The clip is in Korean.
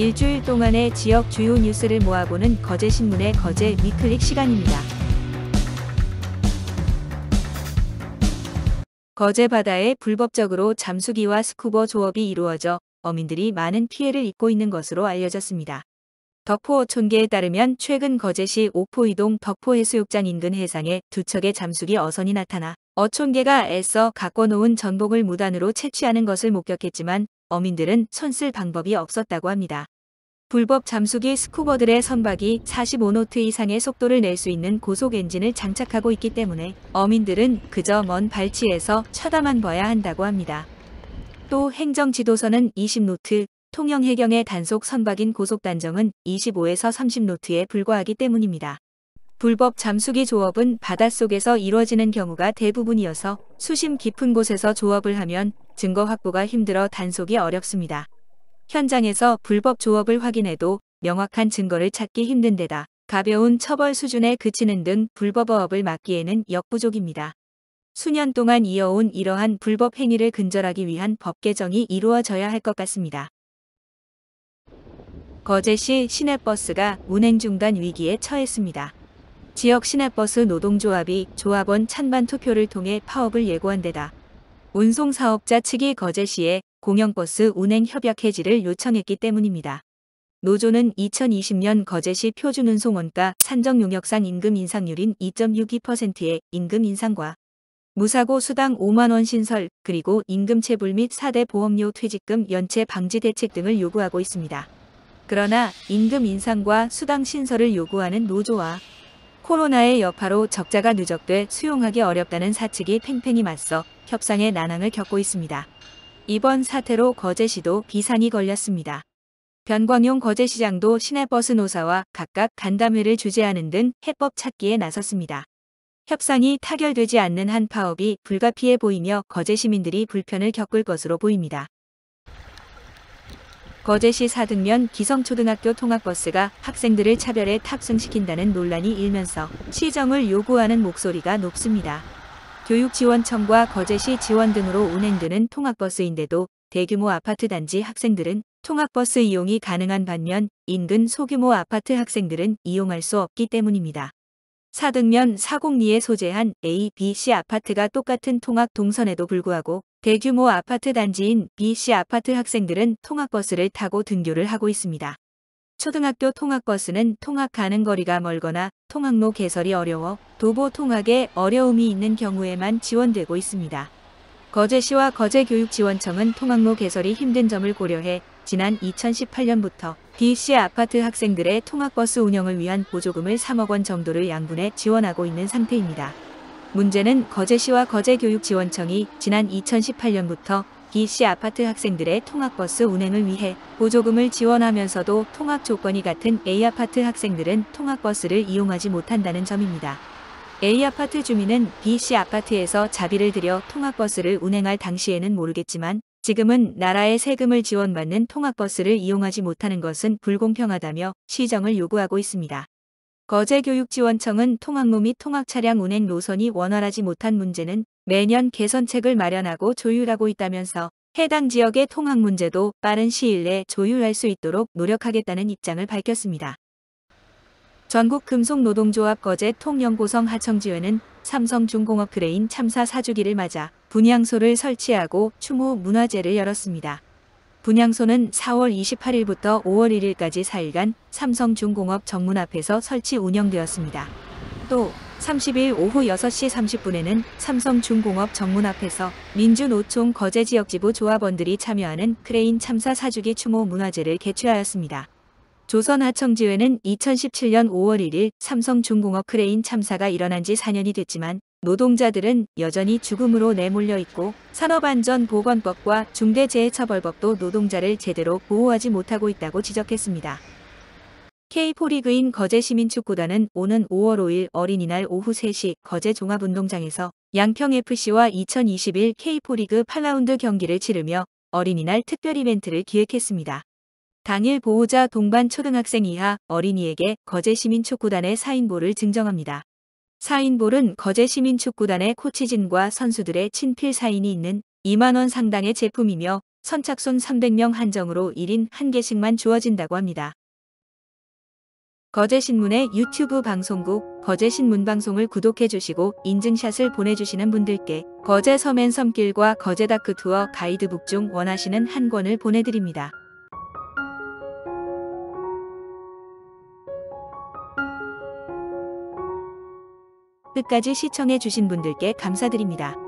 일주일 동안의 지역 주요 뉴스를 모아보는 거제신문의 거제 위클릭 시간입니다. 거제 바다에 불법적으로 잠수기와 스쿠버 조업이 이루어져 어민들이 많은 피해를 입고 있는 것으로 알려졌습니다. 덕포 어촌계에 따르면 최근 거제시 옥포이동 덕포해수욕장 인근 해상에 두 척의 잠수기 어선이 나타나 어촌계가 애써 가꿔놓은 전복을 무단으로 채취하는 것을 목격했지만 어민들은 손쓸 방법이 없었다고 합니다. 불법 잠수기 스쿠버들의 선박이 45노트 이상의 속도를 낼 수 있는 고속 엔진을 장착하고 있기 때문에 어민들은 그저 먼 발치에서 쳐다만 봐야 한다고 합니다. 또 행정지도서는 20노트, 통영해경의 단속 선박인 고속단정은 25에서 30노트에 불과하기 때문입니다. 불법 잠수기 조업은 바닷속에서 이루어지는 경우가 대부분이어서 수심 깊은 곳에서 조업을 하면 증거 확보가 힘들어 단속이 어렵습니다. 현장에서 불법 조업을 확인해도 명확한 증거를 찾기 힘든 데다 가벼운 처벌 수준에 그치는 등 불법어업을 막기에는 역부족입니다. 수년 동안 이어온 이러한 불법 행위를 근절하기 위한 법 개정이 이루어져야 할 것 같습니다. 거제시 시내버스가 운행 중단 위기에 처했습니다. 지역 시내버스 노동조합이 조합원 찬반 투표를 통해 파업을 예고한 데다 운송사업자 측이 거제시에 공영버스 운행 협약 해지를 요청했기 때문입니다. 노조는 2020년 거제시 표준운송 원가 산정 용역상 임금 인상률인 2.62%의 임금 인상과 무사고 수당 5만원 신설 그리고 임금체불 및 4대 보험료 퇴직금 연체 방지 대책 등을 요구하고 있습니다. 그러나 임금 인상과 수당 신설을 요구하는 노조와 코로나의 여파로 적자가 누적돼 수용하기 어렵다는 사측이 팽팽히 맞서 협상의 난항을 겪고 있습니다. 이번 사태로 거제시도 비상이 걸렸습니다. 변광용 거제시장도 시내버스 노사와 각각 간담회를 주재하는 등 해법 찾기에 나섰습니다. 협상이 타결되지 않는 한 파업이 불가피해 보이며 거제 시민들이 불편을 겪을 것으로 보입니다. 거제시 사등면 기성초등학교 통학버스가 학생들을 차별해 탑승시킨다는 논란이 일면서 시정을 요구하는 목소리가 높습니다. 교육지원청과 거제시 지원 등으로 운행되는 통학버스인데도 대규모 아파트 단지 학생들은 통학버스 이용이 가능한 반면 인근 소규모 아파트 학생들은 이용할 수 없기 때문입니다. 사등면 사곡리에 소재한 A, B, C 아파트가 똑같은 통학 동선에도 불구하고 대규모 아파트 단지인 B, C 아파트 학생들은 통학버스를 타고 등교를 하고 있습니다. 초등학교 통학버스는 통학 가는 거리가 멀거나 통학로 개설이 어려워 도보 통학에 어려움이 있는 경우에만 지원되고 있습니다. 거제시와 거제교육지원청은 통학로 개설이 힘든 점을 고려해 지난 2018년부터 B씨 아파트 학생들의 통학버스 운영을 위한 보조금을 3억 원 정도를 양분해 지원하고 있는 상태입니다. 문제는 거제시와 거제교육지원청이 지난 2018년부터 B씨 아파트 학생들의 통학버스 운행을 위해 보조금을 지원하면서도 통학 조건이 같은 A아파트 학생들은 통학버스를 이용하지 못한다는 점입니다. A아파트 주민은 B씨 아파트에서 자비를 들여 통학버스를 운행할 당시에는 모르겠지만 지금은 나라의 세금을 지원받는 통학버스를 이용하지 못하는 것은 불공평하다며 시정을 요구하고 있습니다. 거제교육지원청은 통학로 및 통학차량 운행 노선이 원활하지 못한 문제는 매년 개선책을 마련하고 조율하고 있다면서 해당 지역의 통학 문제도 빠른 시일 내 조율할 수 있도록 노력하겠다는 입장을 밝혔습니다. 전국금속노동조합 거제 통영고성 하청지회는 삼성중공업 크레인 참사 4주기를 맞아 분향소를 설치하고 추모 문화제를 열었습니다. 분향소는 4월 28일부터 5월 1일까지 4일간 삼성중공업 정문 앞에서 설치 운영되었습니다. 또 30일 오후 6시 30분에는 삼성중공업 정문 앞에서 민주노총 거제지역지부 조합원들이 참여하는 크레인 참사 4주기 추모 문화제를 개최하였습니다. 조선하청지회는 2017년 5월 1일 삼성중공업 크레인 참사가 일어난 지 4년이 됐지만 노동자들은 여전히 죽음으로 내몰려 있고 산업안전보건법과 중대재해처벌법도 노동자를 제대로 보호하지 못하고 있다고 지적했습니다. K4리그인 거제시민축구단은 오는 5월 5일 어린이날 오후 3시 거제 종합운동장에서 양평FC와 2021 K4리그 8라운드 경기를 치르며 어린이날 특별 이벤트를 기획했습니다. 당일 보호자 동반 초등학생 이하 어린이에게 거제시민축구단의 사인볼을 증정합니다. 사인볼은 거제시민축구단의 코치진과 선수들의 친필 사인이 있는 2만 원 상당의 제품이며 선착순 300명 한정으로 1인 1개씩만 주어진다고 합니다. 거제신문의 유튜브 방송국 거제신문방송을 구독해주시고 인증샷을 보내주시는 분들께 거제 서맨섬길과 거제다크 투어 가이드북 중 원하시는 한 권을 보내드립니다. 끝까지 시청해주신 분들께 감사드립니다.